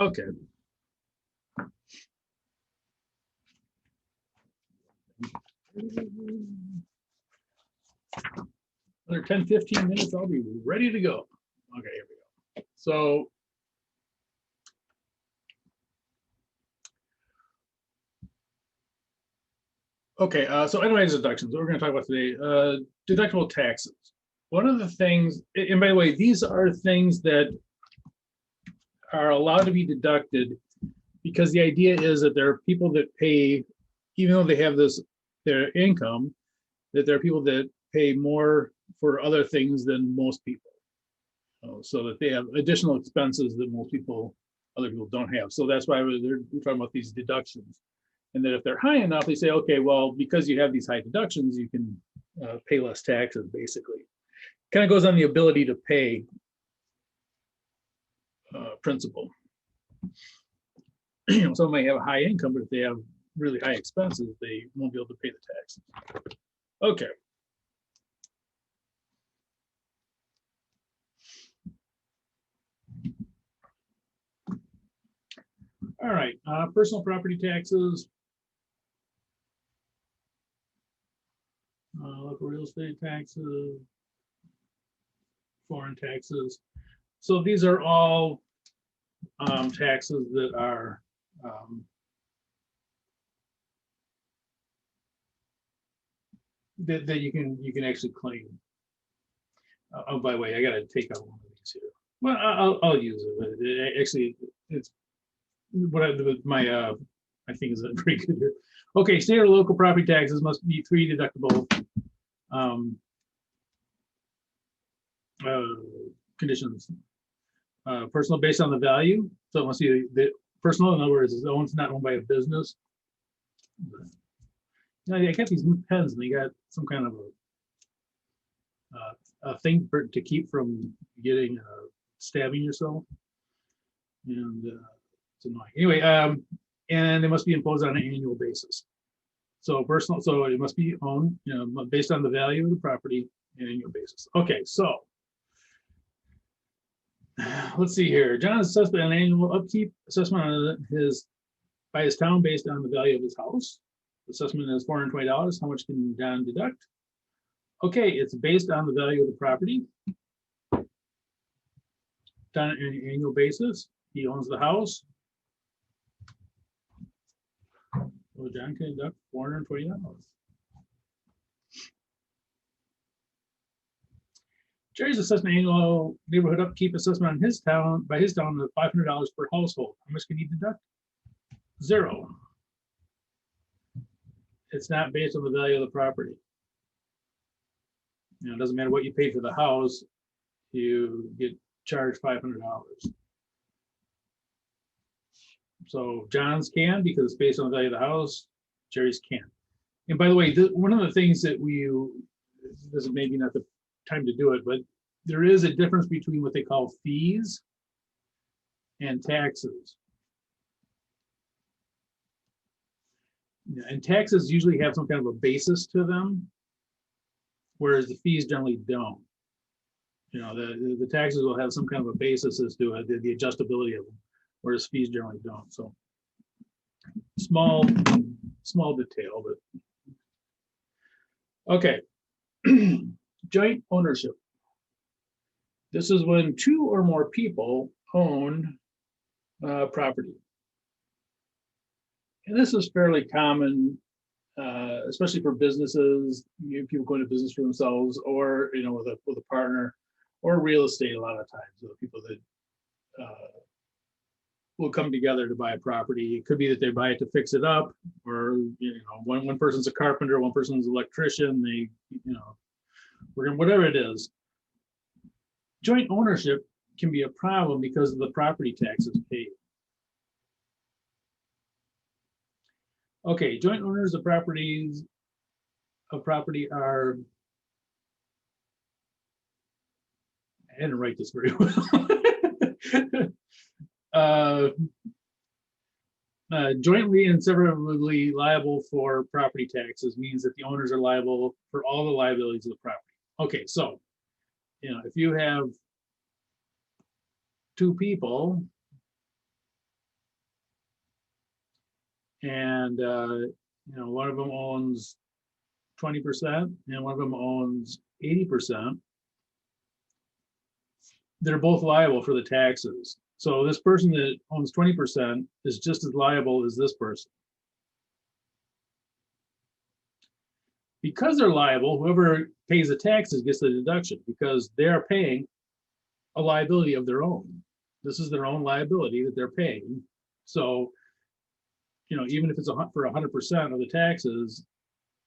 Okay. Another 10, 15 minutes, I'll be ready to go. Okay, here we go. So okay, so itemized deductions, what we're going to talk about today, deductible taxes. One of the things, and by the way, these are things that are allowed to be deducted because the idea is that there are people that pay, even though they have this, their income, that there are people that pay more for other things than most people. So that they have additional expenses that most people, other people don't have. So that's why we're talking about these deductions. And that if they're high enough, they say, okay, well, because you have these high deductions, you can pay less taxes, basically. Kind of goes on the ability to pay principle. You know, someone may have a high income, but if they have really high expenses, they won't be able to pay the taxes. Okay. All right, personal property taxes. Local real estate taxes, foreign taxes. So these are all taxes that are that you can actually claim. Oh, by the way, I got to take out one of these here. Well, I'll use it. Actually, it's what my think is pretty good here. Okay, state or local property taxes must be 3 deductible conditions. Personal based on the value. So it must be the personal, in other words, it's not owned by a business. Now, I got these new pens and they got some kind of a thing to keep from getting stabbing yourself. And it's annoying. Anyway, and it must be imposed on an annual basis. So personal, so it must be owned, you know, based on the value of the property on an annual basis. Okay, so let's see here. John's assessment on annual upkeep assessment on by his town based on the value of his house. The assessment is $420. How much can John deduct? Okay, it's based on the value of the property. Done on an annual basis. He owns the house. So John can deduct $420. Jerry's assessment annual neighborhood upkeep assessment on his town by his town of $500 per household. How much can he deduct? 0. It's not based on the value of the property. You know, it doesn't matter what you pay for the house, you get charged $500. So John's can because it's based on the value of the house. Jerry's can. And by the way, one of the things that this is maybe not the time to do it, but there is a difference between what they call fees and taxes. And taxes usually have some kind of a basis to them, whereas the fees generally don't. You know, the taxes will have some kind of a basis as to the adjustability of them, whereas fees generally don't. So small detail, but okay. Joint ownership. This is when 2 or more people own property. And this is fairly common, especially for businesses, people going to business for themselves, or you know, with a partner, or real estate. A lot of times, so people that will come together to buy a property. It could be that they buy it to fix it up, or you know, one person's a carpenter, one person's an electrician. They, you know, whatever it is. Joint ownership can be a problem because of the property taxes paid. Okay, joint owners of property are, I didn't write this very well. Jointly and severally liable for property taxes means that the owners are liable for all the liabilities of the property. Okay, so, you know, if you have 2 people and one of them owns 20% and one of them owns 80%, they're both liable for the taxes. So this person that owns 20% is just as liable as this person. Because they're liable, whoever pays the taxes gets the deduction because they're paying a liability of their own. This is their own liability that they're paying. So, even if it's for 100% of the taxes,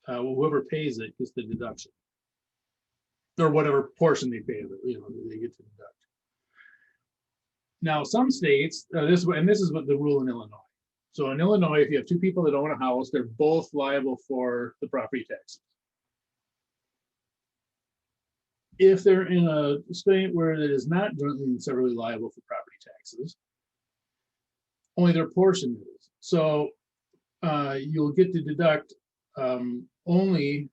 whoever pays it gets the deduction, or whatever portion they pay of it, they get to deduct. Now, some states, this is what the rule in Illinois. So in Illinois, if you have two people that own a house, they're both liable for the property taxes. If they're in a state where it is not jointly and severally liable for property taxes, only their portion is. So you'll get to deduct only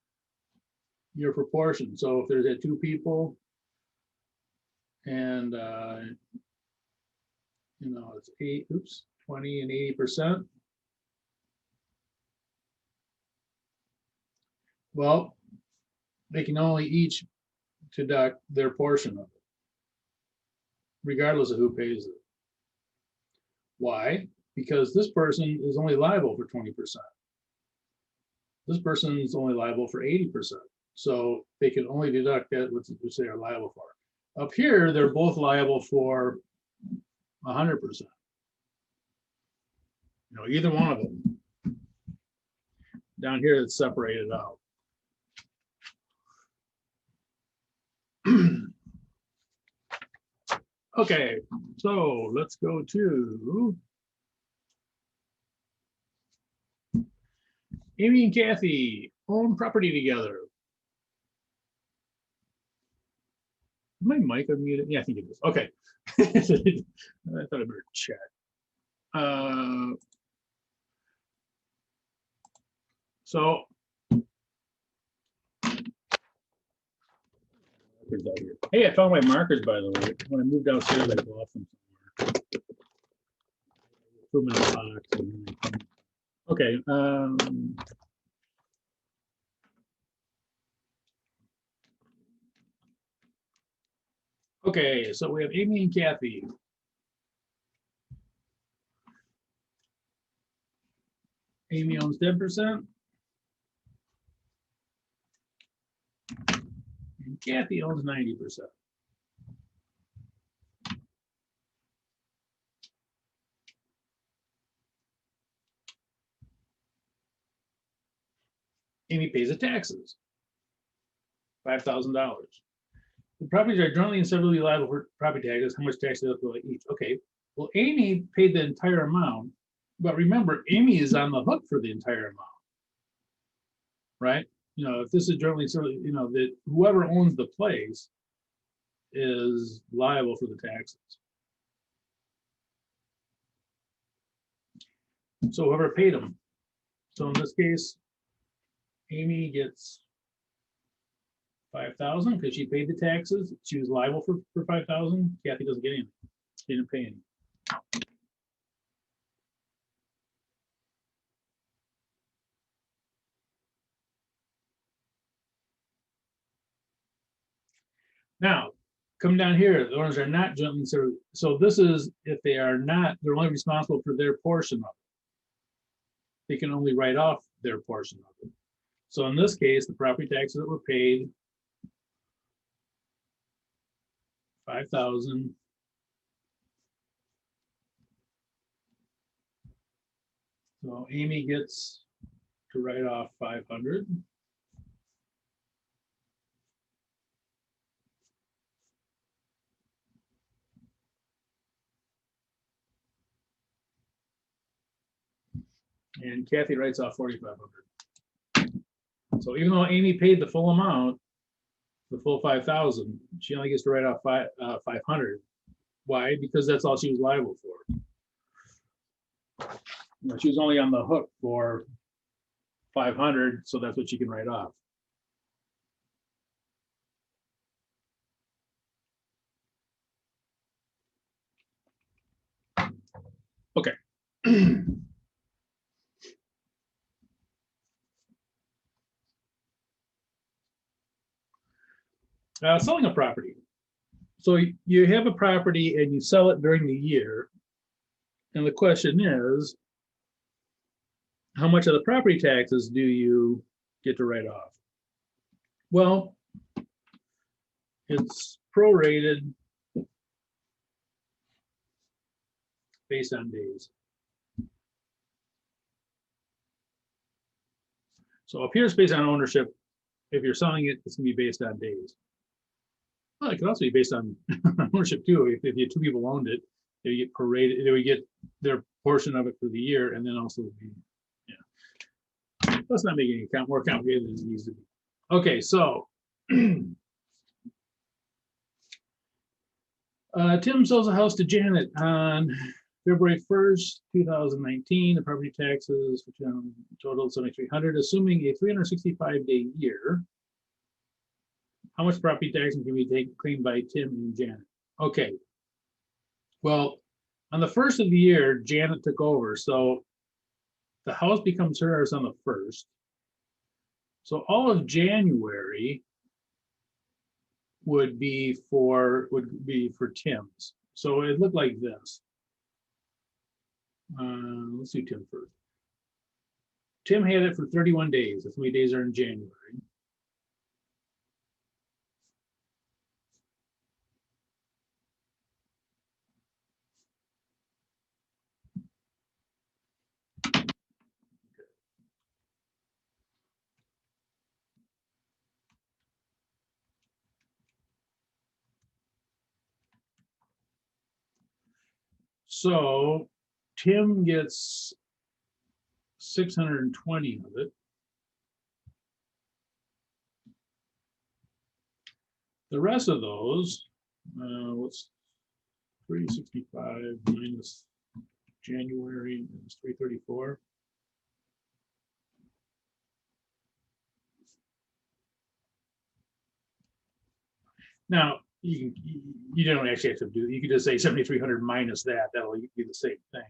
your proportion. So if there's two people and it's 20 and 80%. Well, they can only each deduct their portion of it, regardless of who pays it. Why? Because this person is only liable for 20%. This person is only liable for 80%. So they can only deduct that which they are liable for. Up here, they're both liable for 100%. Either one of them. Down here, it's separated out. Okay, so let's go to Amy and Kathy own property together. Is my mic unmuted? Yeah, I think it is. Okay. I thought I better check. So hey, I found my markers, by the way. When I moved downstairs, I lost them somewhere. Put them in the box. Okay. Okay, so we have Amy and Kathy. Amy owns 10%. And Kathy owns 90%. Amy pays the taxes, $5,000. The properties are jointly and severally liable for property taxes. How much tax do they pay each? Okay, well, Amy paid the entire amount, but remember, Amy is on the hook for the entire amount, right? If this is jointly and severally, that whoever owns the place is liable for the taxes. So whoever paid them. So in this case, Amy gets 5,000 because she paid the taxes. She was liable for 5,000. Kathy doesn't get anything. She didn't pay any. Now, come down here. The owners are not jointly and severally. So this is if they are not. They're only responsible for their portion of it. They can only write off their portion of it. So in this case, the property taxes that were paid, 5,000. So Amy gets to write off 500. And Kathy writes off 4,500. So even though Amy paid the full amount, the full 5,000, she only gets to write off 500. Why? Because that's all she was liable for. She was only on the hook for 500, so that's what she can write off. Okay. Selling a property. So you have a property and you sell it during the year. And the question is, how much of the property taxes do you get to write off? Well, it's prorated based on days. So up here it's based on ownership. If you're selling it, it's gonna be based on days. Well, it could also be based on ownership too. If you two people owned it, they get prorated, they would get their portion of it for the year, and then also be, yeah. Let's not make it more complicated than it needs to be. Okay, so Tim sells a house to Janet on February 1st, 2019. The property taxes totaled $7,300, assuming a 365-day year. How much property tax can be claimed by Tim and Janet? Okay. Well, on the 1st of the year, Janet took over, so the house becomes hers on the 1st. So all of January would be for Tim's. So it looked like this. Let's do Tim first. Tim had it for 31 days. The 3 days are in January. So Tim gets 620 of it. The rest of those, what's 365 minus January is 334. Now, you don't actually have to do, you could just say 7,300 minus that, that'll be the same thing.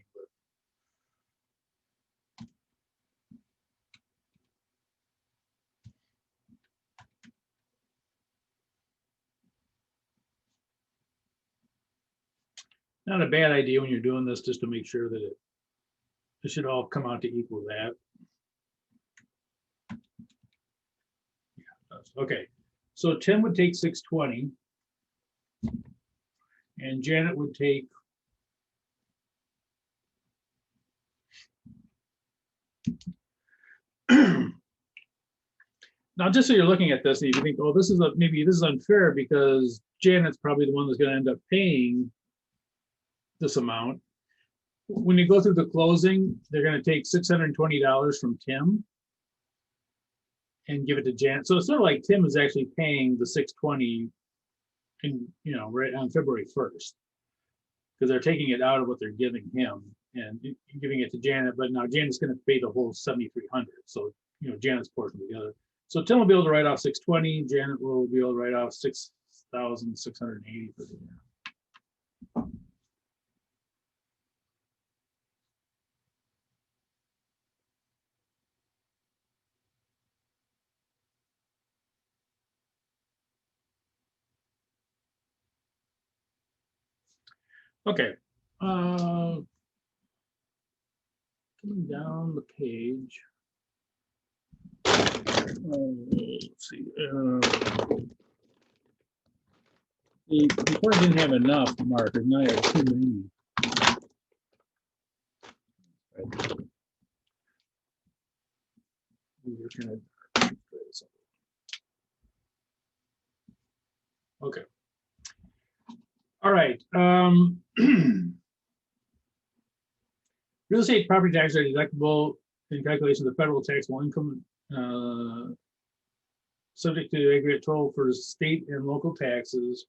Not a bad idea when you're doing this, just to make sure that it should all come out to equal that. Yeah, okay, so Tim would take 620, and Janet would take now, just so you're looking at this, and you think, oh, this is maybe this is unfair because Janet's probably the one that's going to end up paying this amount. When you go through the closing, they're going to take $620 from Tim and give it to Janet. So it's sort of like Tim is actually paying the 620 in, right on February 1st, because they're taking it out of what they're giving him and giving it to Janet. But now Janet's going to pay the whole 7,300. So, Janet's portion together. So Tim will be able to write off 620. Janet will be able to write off 6,680 for the year. Okay. Coming down the page. Let's see. Before I didn't have enough markers. Now I have too many. Okay. All right. Real estate property taxes are deductible in calculation of the federal taxable income, subject to the aggregate total for state and local taxes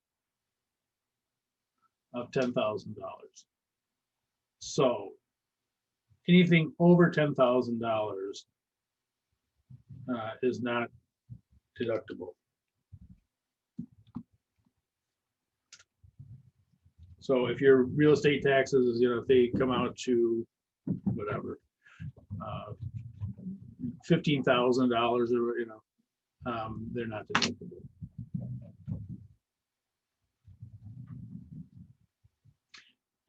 of $10,000. So anything over $10,000 is not deductible. So if your real estate taxes, if they come out to whatever, $15,000 or they're not deductible.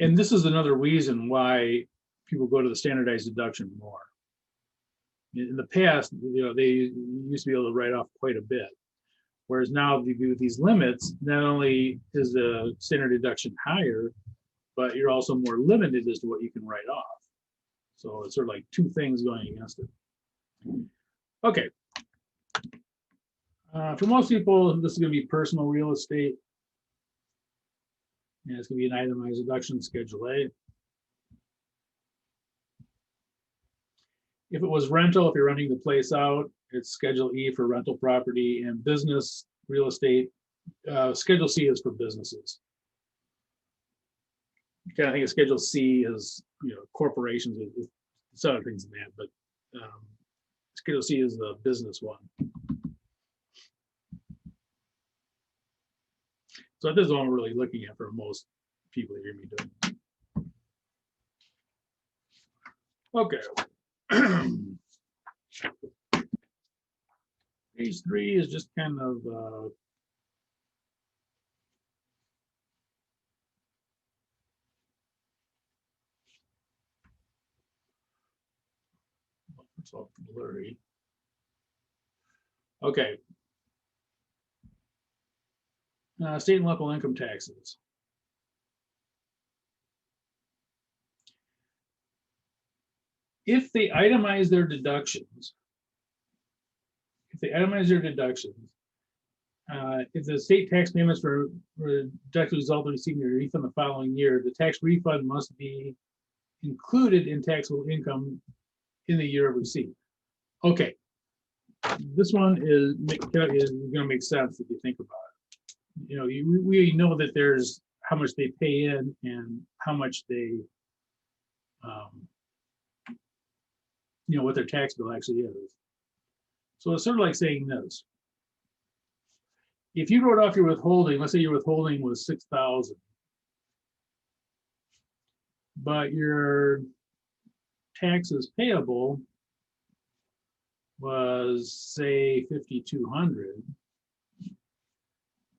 And this is another reason why people go to the standardized deduction more. In the past, they used to be able to write off quite a bit. Whereas now, if you do these limits, not only is the standard deduction higher, but you're also more limited as to what you can write off. So it's sort of like two things going against it. Okay. For most people, this is going to be personal real estate. And it's going to be an itemized deduction, Schedule A. If it was rental, if you're renting the place out, it's Schedule E for rental property, and business real estate. Schedule C is for businesses. I think Schedule C is corporations. It's other things than that, but Schedule C is the business one. So this is what I'm really looking at for most people that hear me doing. Okay. Page 3 is just kind of it's all blurry. Okay. State and local income taxes. If they itemize their deductions, if the state tax payments for deducted result of receiving a refund the following year, the tax refund must be included in taxable income in the year of receipt. Okay, this one is going to make sense if you think about it. We know that there's how much they pay in and how much they, what their tax bill actually is. So it's sort of like saying this. If you wrote off your withholding, let's say your withholding was $6,000, but your taxes payable was, say, $5,200.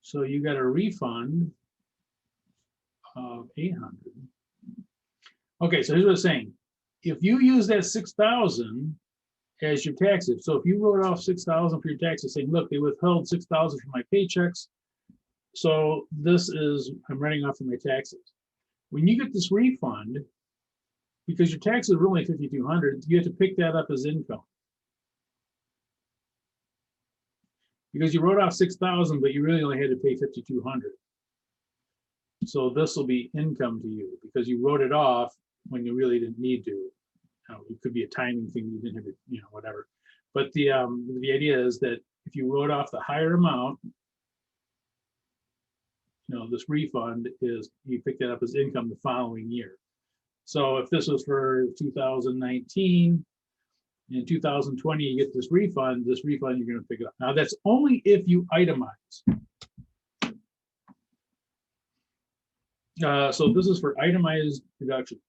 So you got a refund of $800. Okay, so here's what I'm saying. If you use that $6,000 as your taxes, so if you wrote off $6,000 for your taxes, saying, look, they withheld $6,000 from my paychecks, so this is, I'm writing off for my taxes. When you get this refund, because your taxes are only $5,200, you have to pick that up as income. Because you wrote off $6,000, but you really only had to pay $5,200. So this will be income to you because you wrote it off when you really didn't need to. It could be a timing thing, you didn't have it, whatever. But the idea is that if you wrote off the higher amount, this refund is, you pick that up as income the following year. So if this was for 2019, in 2020, you get this refund, you're going to pick it up. Now, that's only if you itemize. So this is for itemized deduction.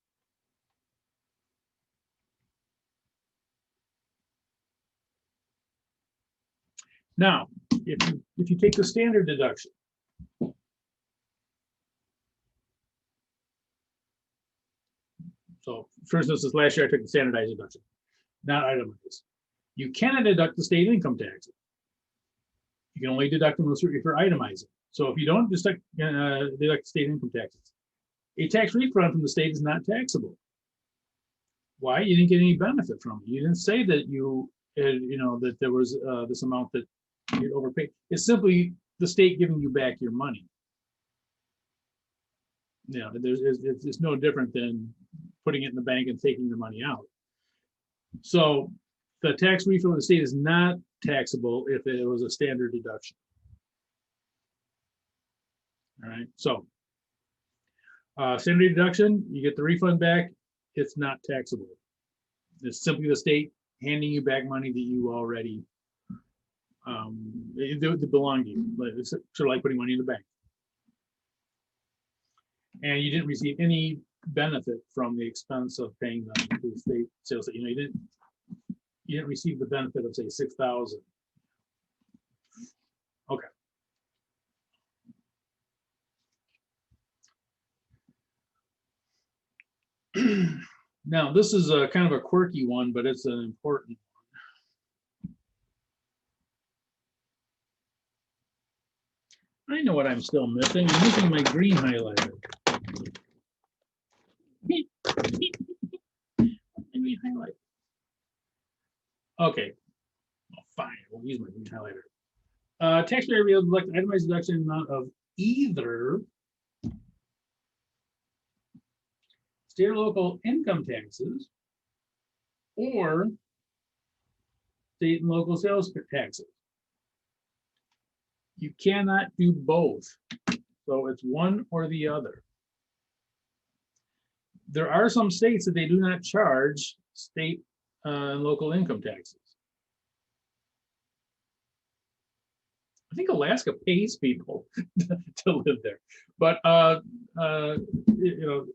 Now, if you take the standard deduction, so for instance, this last year I took the standardized deduction, not itemized. You cannot deduct the state income taxes. You can only deduct them if you're itemizing. So if you don't deduct the state income taxes, a tax refund from the state is not taxable. Why? You didn't get any benefit from it. You didn't say that that there was this amount that you overpaid. It's simply the state giving you back your money. It's no different than putting it in the bank and taking the money out. So the tax refund of the state is not taxable if it was a standard deduction. All right, so standard deduction, you get the refund back, it's not taxable. It's simply the state handing you back money that you already it belonged to you. It's sort of like putting money in the bank. And you didn't receive any benefit from the expense of paying them to the state sales. You didn't receive the benefit of, say, $6,000. Okay. Now, this is a kind of a quirky one, but it's an important one. I know what I'm still missing. I'm missing my green highlighter. Green highlight. Okay, well, fine. I won't use my green highlighter. Taxpayer will be able to select itemized deduction amount of either state or local income taxes or state and local sales taxes. You cannot do both. So it's one or the other. There are some states that they do not charge state and local income taxes. I think Alaska pays people to live there, but you know,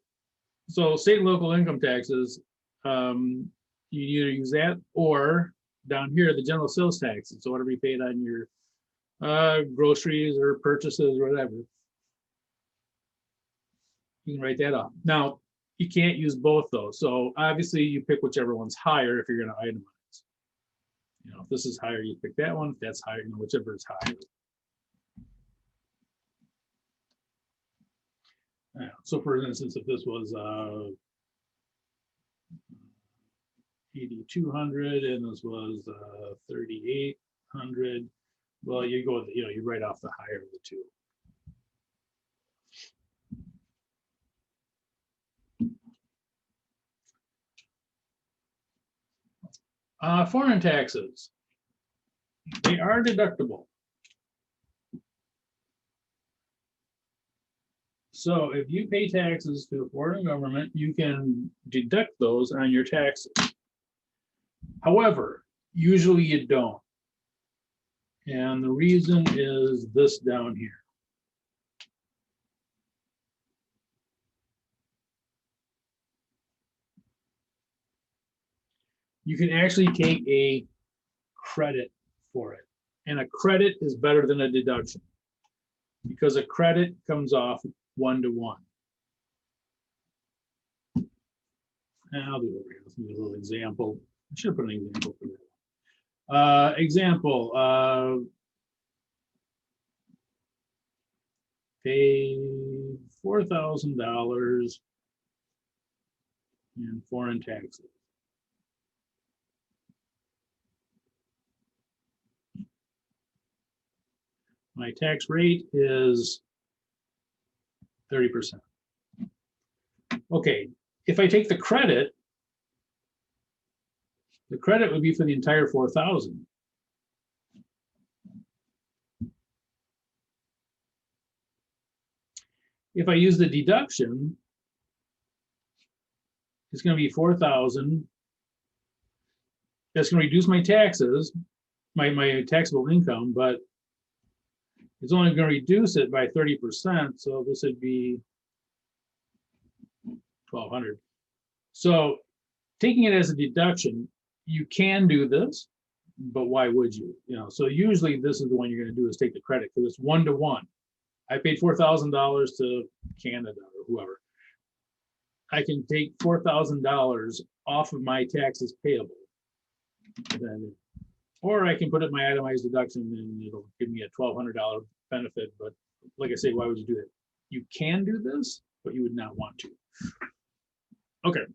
so state and local income taxes, you either use that or down here the general sales taxes. So whatever you paid on your groceries or purchases or whatever, you can write that off. Now you can't use both those. So obviously you pick whichever one's higher if you're going to itemize. You know, if this is higher, you pick that one. If that's higher, you know, whichever is higher. So for instance, if this was 8,200 and this was 3,800, well, you go with, you know, you write off the higher of the two. Foreign taxes, they are deductible. So if you pay taxes to a foreign government, you can deduct those on your taxes. However, usually you don't. And the reason is this down here. You can actually take a credit for it. And a credit is better than a deduction because a credit comes off 1-to-1. And I'll do it over here. Let's do a little example. I should put an example for that. Example, pay $4,000 in foreign taxes. My tax rate is 30%. Okay, if I take the credit would be for the entire 4,000. If I use the deduction, it's going to be 4,000. That's going to reduce my taxes, my taxable income, but it's only going to reduce it by 30%. So this would be 1,200. So taking it as a deduction, you can do this, but why would you? You know, so usually this is the one you're going to do is take the credit because it's 1-to-1. I paid $4,000 to Canada or whoever. I can take $4,000 off of my taxes payable. Or I can put it in my itemized deduction and it'll give me a $1,200 benefit. But like I say, why would you do that? You can do this, but you would not want to. Okay.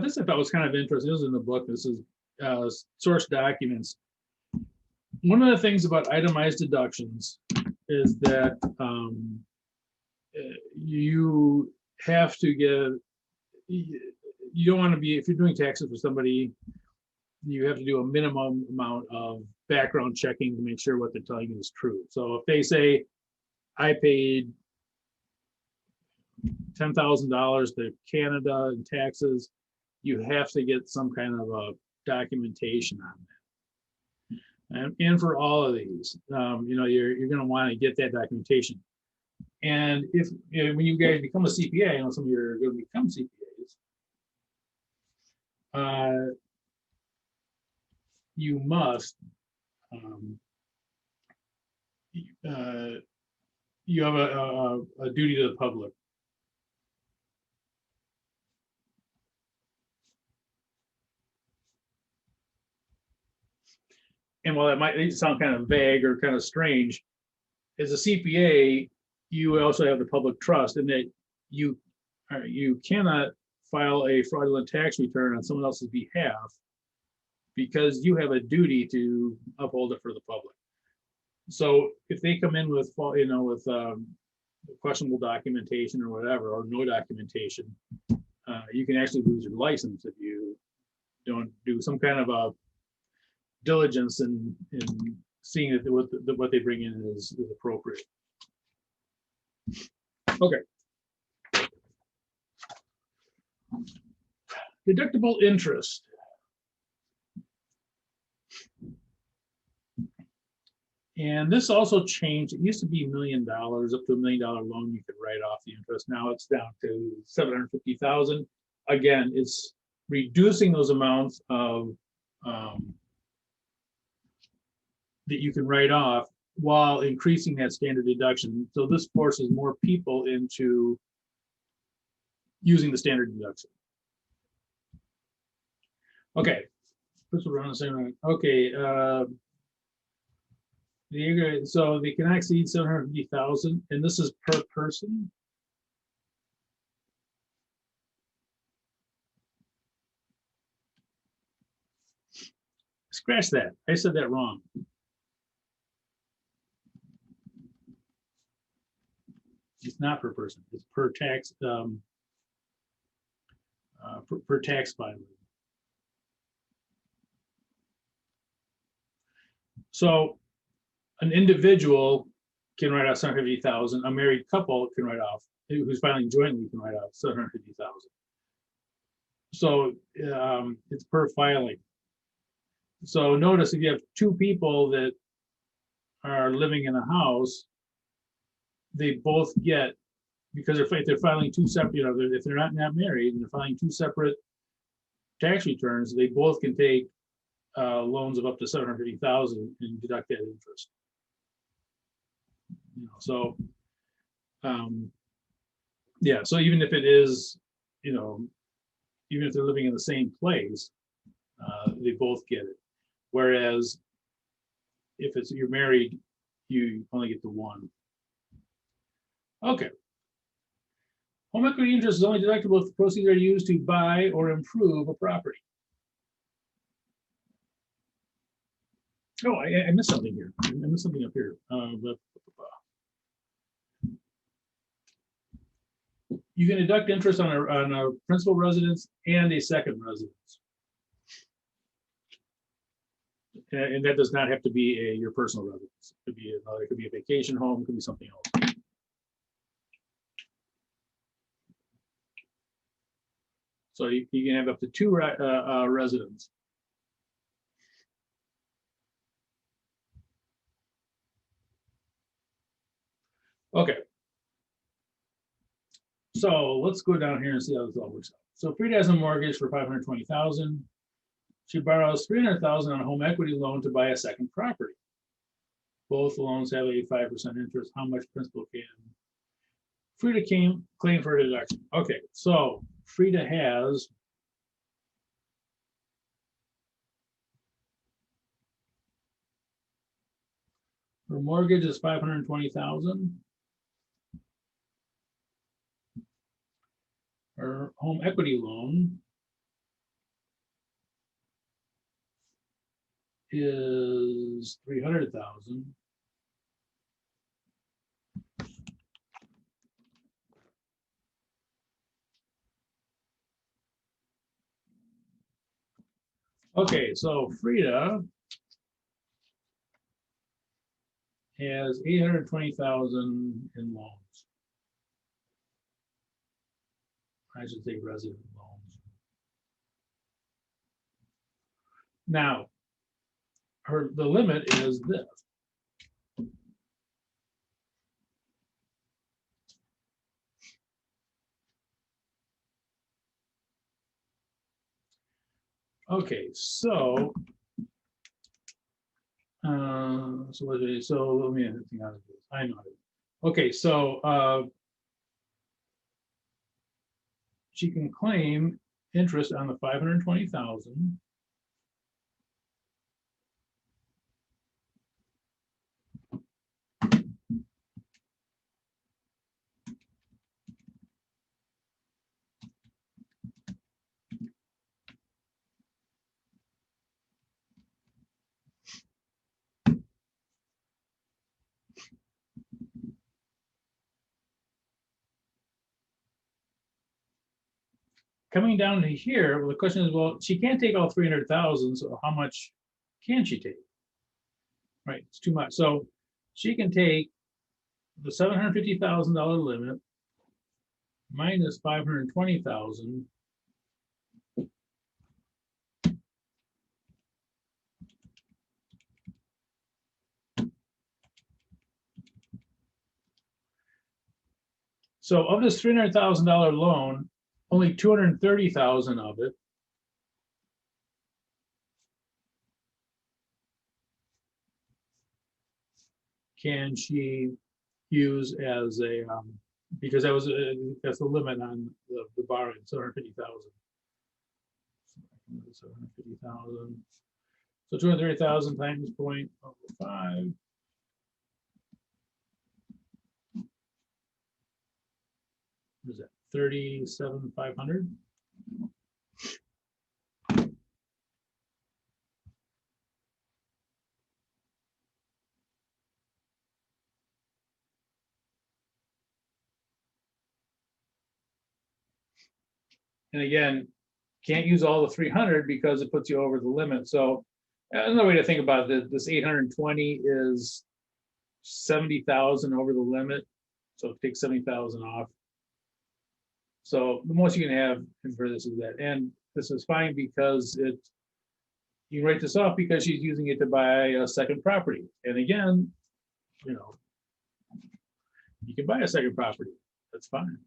This I thought was kind of interesting. This is in the book. This is source documents. One of the things about itemized deductions is that you have to get, you don't want to be, if you're doing taxes for somebody, you have to do a minimum amount of background checking to make sure what they're telling you is true. So if they say, I paid $10,000 to Canada in taxes, you have to get some kind of a documentation on that. And for all of these, you know, you're going to want to get that documentation. And if, you know, when you guys become a CPA, you know, some of you are going to become CPAs, you must you have a duty to the public. And while that might sound kind of vague or kind of strange, as a CPA, you also have the public trust in that you cannot file a fraudulent tax return on someone else's behalf because you have a duty to uphold it for the public. So if they come in with, with questionable documentation or whatever, or no documentation, you can actually lose your license if you don't do some kind of a diligence in seeing that what they bring in is appropriate. Okay. Deductible interest. And this also changed. It used to be $1 million, up to $1 million loan, you could write off the interest. Now it's down to $750,000. Again, it's reducing those amounts of that you can write off while increasing that standard deduction. So this forces more people into using the standard deduction. Okay, this will run the same way. Okay, so they can exceed 750,000, and this is per person. Scratch that. I said that wrong. It's not per person. It's per tax per tax filing. So an individual can write off 750,000. A married couple can write off, who's filing jointly, can write off 750,000. So it's per filing. So notice if you have two people that are living in a house, they both get, because if they're filing two separate, if they're not married and they're filing two separate tax returns, they both can take loans of up to 750,000 and deduct that interest. So yeah, so even if it is, even if they're living in the same place, they both get it. Whereas if you're married, you only get the one. Okay. Home equity interest is only deductible if the proceeds are used to buy or improve a property. Oh, I missed something here. I missed something up here. You can deduct interest on a principal residence and a second residence. And that does not have to be your personal residence. It could be a vacation home, it could be something else. So you can have up to two residents. Okay. So let's go down here and see how this all works out. So Frida has a mortgage for $520,000. She borrows $300,000 on a home equity loan to buy a second property. Both loans have a 5% interest. How much principal can Frida claim for a deduction? Okay, so Frida has her mortgage is $520,000. Her home equity loan is $300,000. Okay, so Frida has $820,000 in loans. I should say resident loans. Now, the limit is this. Okay, so so let me think how to do this. I know how to do it. Okay, so she can claim interest on the 520,000. Coming down to here, well, the question is, well, she can't take all 300,000, so how much can she take? Right, it's too much. So she can take the $750,000 limit minus 520,000. So of this $300,000 loan, only 230,000 of it can she use as a, because that was that's the limit on the borrowing, 750,000. 750,000. So 230,000 times 0.05. What is that? 37,500. And again, can't use all the 300 because it puts you over the limit. So another way to think about it, this 820 is 70,000 over the limit. So take 70,000 off. So the most you can have for this is that. And this is fine because you write this off because she's using it to buy a second property. And again, you know, you can buy a second property. That's fine.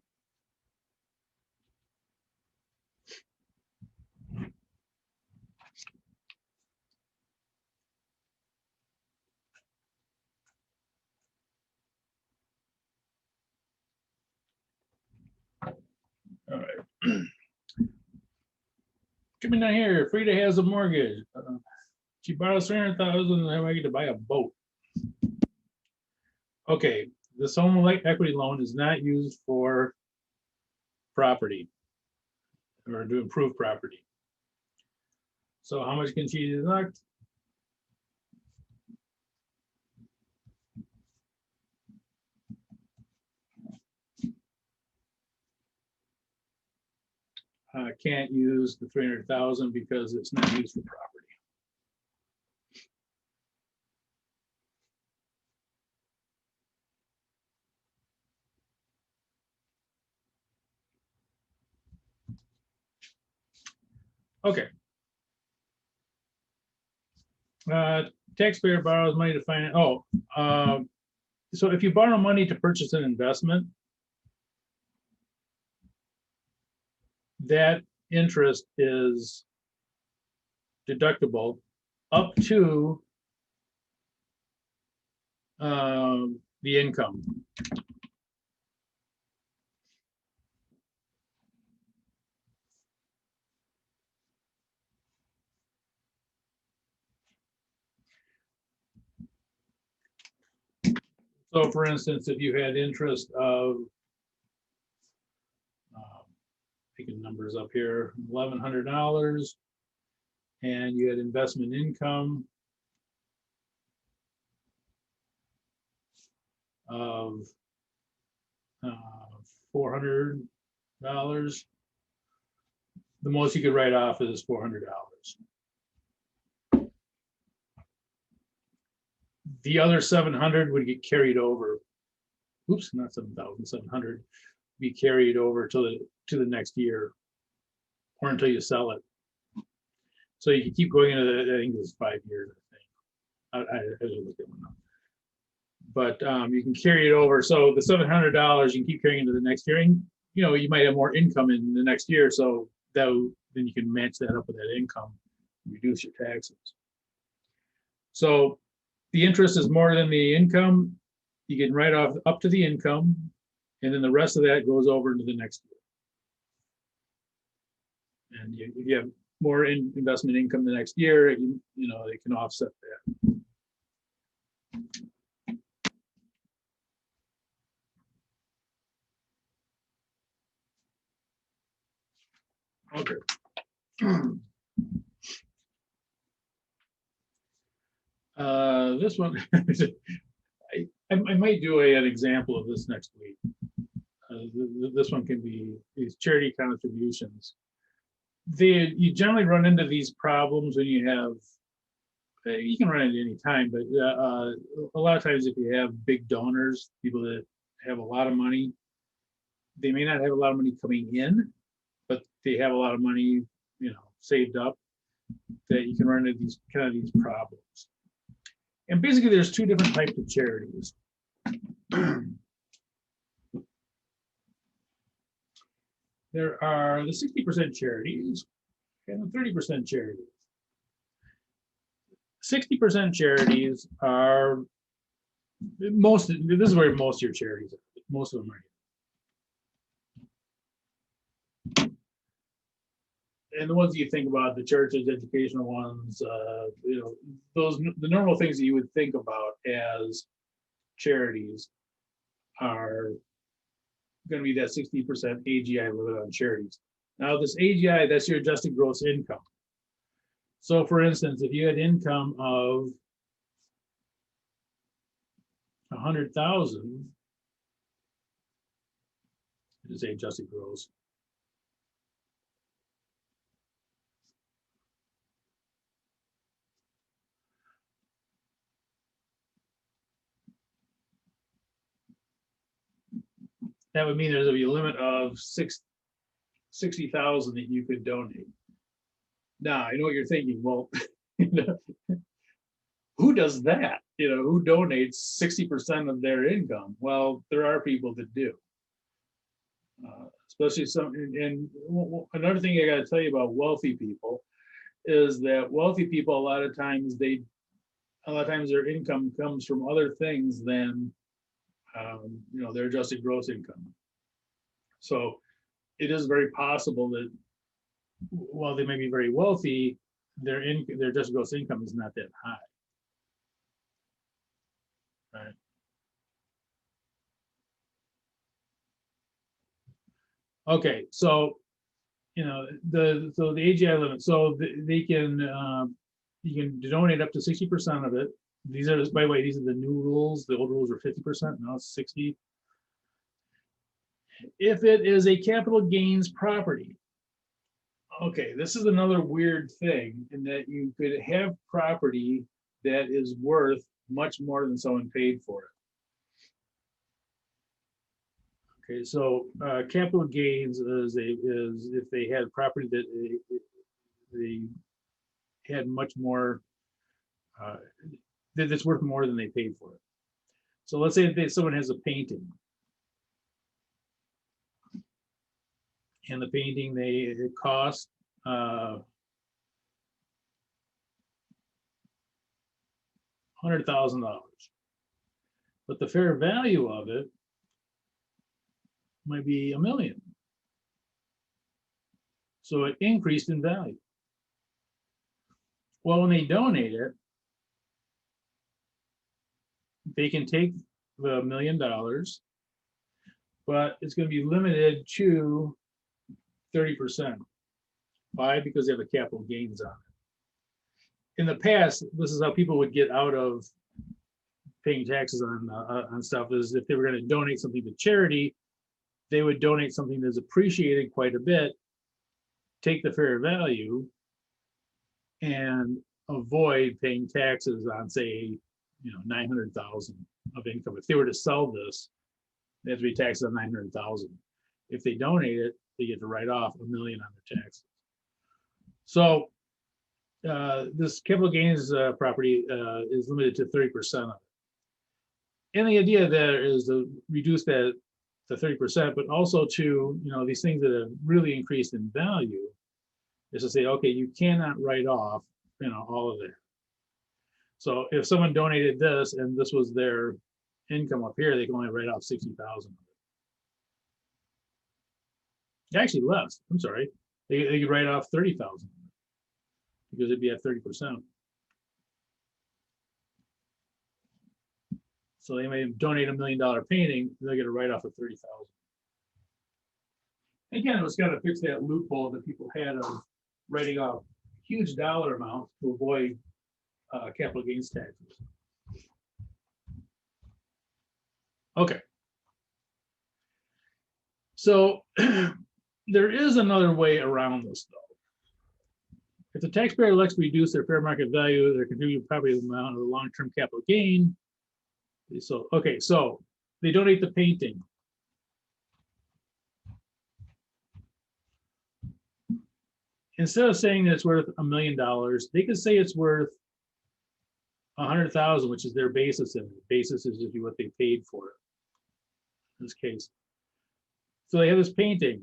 All right. Coming down here, Frida has a mortgage. She borrows 300,000 and I get to buy a boat. Okay, this home equity loan is not used for property or to improve property. So how much can she deduct? Can't use the 300,000 because it's not used for property. Okay. Taxpayer borrows money to finance. So if you borrow money to purchase an investment, that interest is deductible up to the income. So for instance, if you had interest of, picking numbers up here, $1,100, and you had investment income of $400, the most you could write off is $400. The other 700 would get carried over. Oops, not 7,700. Be carried over to the next year, or until you sell it. So you can keep going into the, I think it's 5 years. I didn't look at one up. But you can carry it over. So the $700 you can keep carrying into the next year. And, you know, you might have more income in the next year, so that then you can match that up with that income, reduce your taxes. So the interest is more than the income. You can write off up to the income, and then the rest of that goes over into the next year. And if you have more investment income the next year, you know, they can offset that. Okay. This one, I might do an example of this next week. This one can be these charity contributions. You generally run into these problems when you have, you can run into any time, but a lot of times if you have big donors, people that have a lot of money, they may not have a lot of money coming in, but they have a lot of money, you know, saved up, that you can run into these kind of these problems. And basically there's two different types of charities. There are the 60% charities and the 30% charities. 60% charities are this is where most of your charities are. Most of them are. And the ones you think about, the churches, educational ones, you know, the normal things that you would think about as charities are going to be that 60% AGI limit on charities. Now, this AGI, that's your adjusted gross income. So, for instance, if you had income of 100,000, just say adjusted gross. That would mean there's going to be a limit of 60,000 that you could donate. Now, I know what you're thinking. Well, you know, who does that? You know, who donates 60% of their income? Well, there are people that do. Especially some, and another thing I got to tell you about wealthy people is that wealthy people, a lot of times their income comes from other things than you know, their adjusted gross income. So it is very possible that while they may be very wealthy, their adjusted gross income is not that high. Right. Okay, so you know the AGI limit. So they can you can donate up to 60% of it. These are, by the way, these are the new rules. The old rules are 50%. Now it's 60. If it is a capital gains property. Okay, this is another weird thing in that you could have property that is worth much more than someone paid for it. Okay, so capital gains is if they had property that they had much more, that's worth more than they paid for it. So let's say that someone has a painting, and the painting it cost $100,000, but the fair value of it might be $1 million. So it increased in value. Well, when they donate it, they can take the $1 million, but it's going to be limited to 30%. Why? Because they have a capital gains on it. In the past, this is how people would get out of paying taxes on stuff, is if they were going to donate something to charity, they would donate something that's appreciated quite a bit, take the fair value, and avoid paying taxes on, say, you know, 900,000 of income. If they were to sell this, they have to be taxed on 900,000. If they donate it, they get to write off $1 million on their taxes. So this capital gains property is limited to 30% of it. And the idea there is to reduce that to 30%, but also to, you know, these things that have really increased in value, is to say, okay, you cannot write off, you know, all of that. So if someone donated this and this was their income up here, they can only write off 60,000. Actually less, I'm sorry. They could write off 30,000 because it'd be at 30%. So they may donate $1 million painting, they'll get a write-off of 30,000. Again, it was kind of fix that loophole that people had of writing off huge dollar amounts to avoid capital gains taxes. Okay. So there is another way around this, though. If the taxpayer elects to reduce their fair market value, their contributed property amount of the long-term capital gain. So, okay, so they donate the painting. Instead of saying that it's worth $1 million, they could say it's worth 100,000, which is their basis. And the basis is just what they paid for it. In this case, so they have this painting.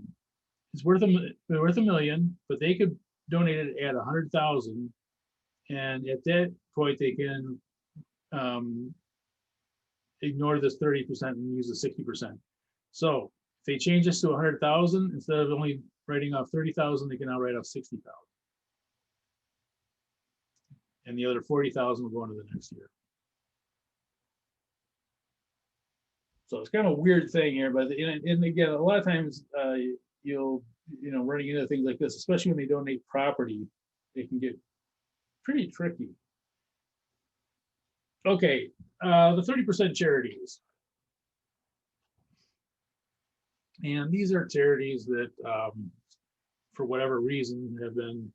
It's worth $1 million, but they could donate it at 100,000, and at that point they can ignore this 30% and use the 60%. So if they change this to 100,000, instead of only writing off 30,000, they can now write off 60,000. And the other 40,000 will go into the next year. So it's kind of a weird thing here, but and again, a lot of times you'll running into things like this, especially when they donate property, they can get pretty tricky. Okay, the 30% charities. And these are charities that, for whatever reason, have been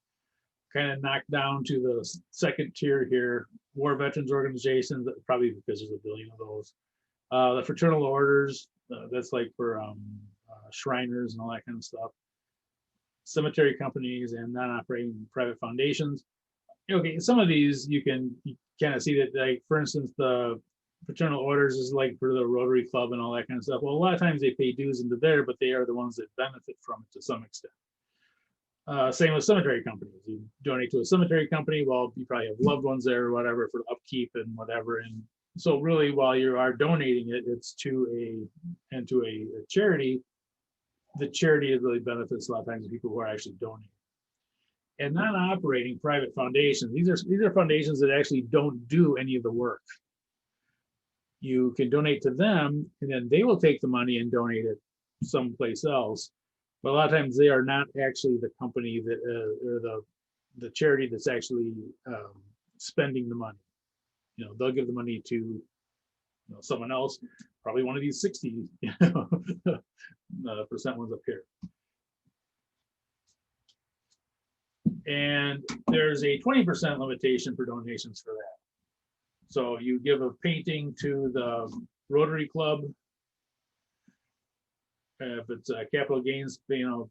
kind of knocked down to the second tier here. War veterans organizations, probably because there's a billion of those. The fraternal orders, that's like for Shriners and all that kind of stuff. Cemetery companies and non-operating private foundations. Okay, some of these you kind of see that, like for instance, the fraternal orders is like for the Rotary Club and all that kind of stuff. Well, a lot of times they pay dues into there, but they are the ones that benefit from it to some extent. Same with cemetery companies. You donate to a cemetery company, well, you probably have loved ones there or whatever for upkeep and whatever. And so really, while you are donating it, it's to a charity. The charity really benefits a lot of times the people who are actually donating. And non-operating private foundations, these are foundations that actually don't do any of the work. You can donate to them, and then they will take the money and donate it someplace else. But a lot of times they are not actually the company that or the charity that's actually spending the money. They'll give the money to someone else, probably one of these 60 percent ones up here. And there's a 20% limitation for donations for that. So you give a painting to the Rotary Club. If it's capital gains,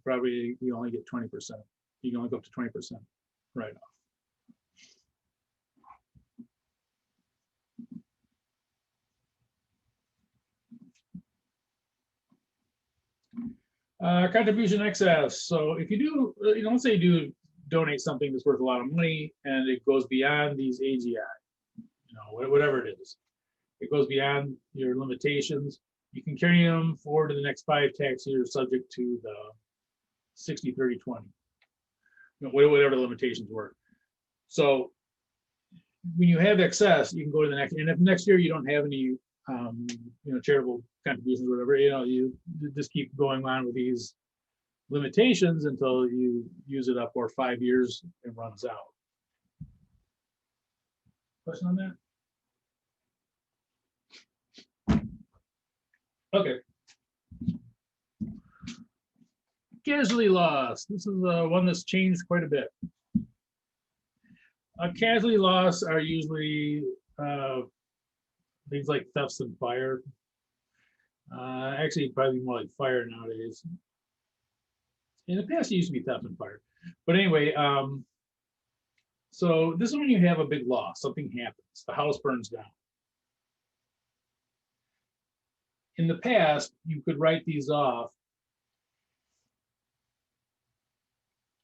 probably you only get 20%. You can only go up to 20% right off. Contribution excess. So if you do, let's say you do donate something that's worth a lot of money and it goes beyond these AGI, whatever it is, it goes beyond your limitations. You can carry them forward to the next 5 tax years, subject to the 60, 30, 20, whatever the limitations were. So when you have excess, you can go to the next, and if next year you don't have any, charitable contributions, or whatever, you just keep going on with these limitations until you use it up, or 5 years it runs out. Question on that? Okay. Casualty loss. This is one that's changed quite a bit. Casualty loss are usually things like thefts and fire. Actually, probably more like fire nowadays. In the past, it used to be theft and fire. But anyway, so this is when you have a big loss. Something happens. The house burns down. In the past, you could write these off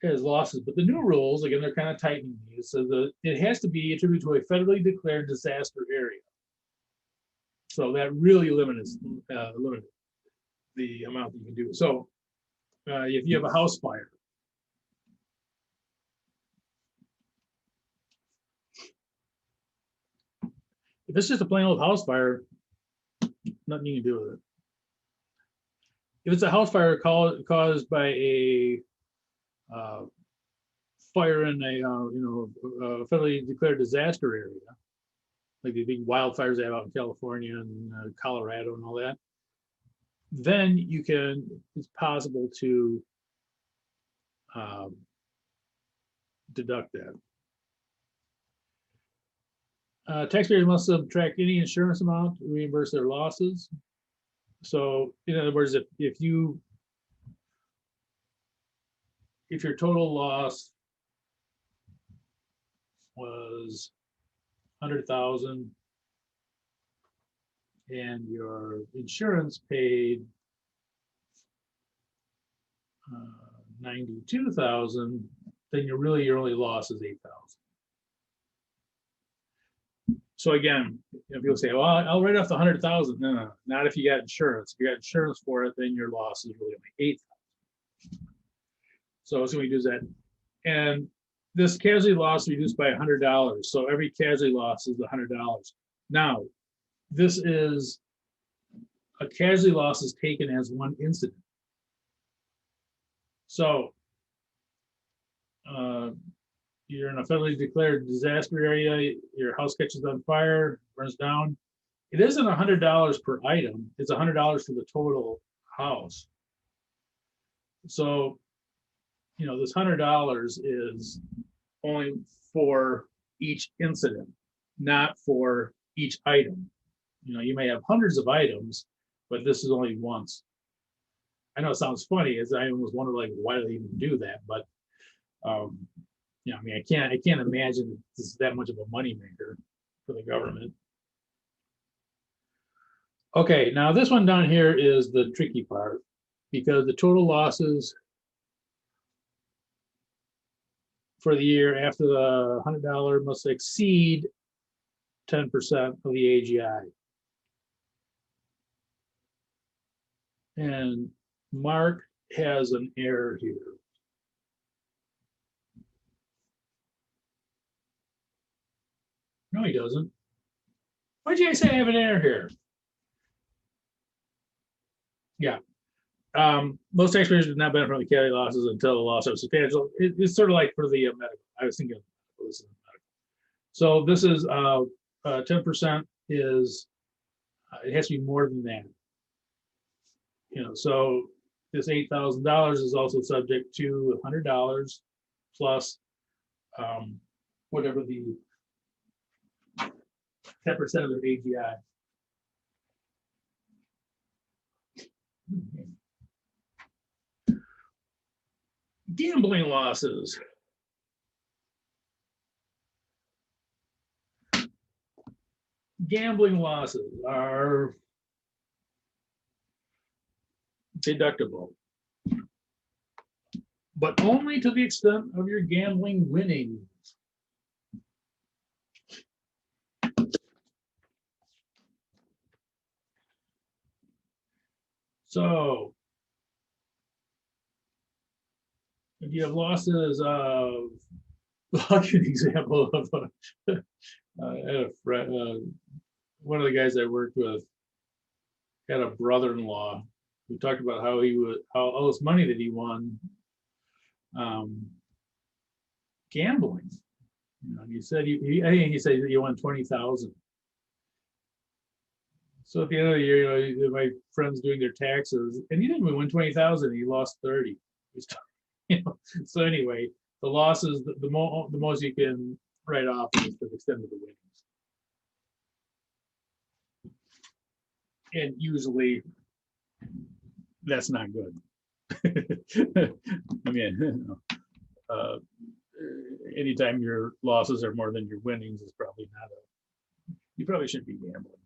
as losses, but the new rules, again, they're kind of tightening these, so it has to be attributed to a federally declared disaster area. So that really limits the amount that you can do. So if you have a house fire, if it's just a plain old house fire, nothing you can do with it. If it's a house fire caused by a fire in a federally declared disaster area, like the big wildfires they have out in California and Colorado and all that, then it's possible to deduct that. Taxpayers must subtract any insurance amount to reimburse their losses. So in other words, if your total loss was 100,000 and your insurance paid 92,000, then your only loss is 8,000. So again, people say, well, I'll write off the 100,000. No, not if you got insurance. If you got insurance for it, then your loss is really only 8,000. So we do that. And this casualty loss reduced by $100. So every casualty loss is $100. Now, this is a casualty loss is taken as one incident. So you're in a federally declared disaster area, your house catches on fire, burns down. It isn't $100 per item, it's $100 for the total house. So, this $100 is only for each incident, not for each item. You may have hundreds of items, but this is only once. I know it sounds funny, as I almost wonder, like, why do they even do that? But I can't imagine this is that much of a moneymaker for the government. Okay, now this one down here is the tricky part, because the total losses for the year after the $100 must exceed 10% of the AGI. And Mark has an error here. No, he doesn't. Why'd you say I have an error here? Yeah. Most taxpayers did not benefit from the casualty losses until the loss of substantial. It's sort of like for the medical. I was thinking this is medical. So this is 10% is it has to be more than that. So this $8,000 is also subject to $100 plus whatever the 10% of their AGI. Gambling losses. Gambling losses are deductible, but only to the extent of your gambling winnings. So if you have losses of, I'll give you an example of one of the guys I worked with had a brother-in-law who talked about how all this money that he won gambling. He said I think he said he won 20,000. So at the end of the year, my friend's doing their taxes, and he didn't even win 20,000. He lost 30. So anyway, the losses, the most you can write off is to the extent of the winnings. And usually that's not good. I mean, anytime your losses are more than your winnings is probably not you probably shouldn't be gambling.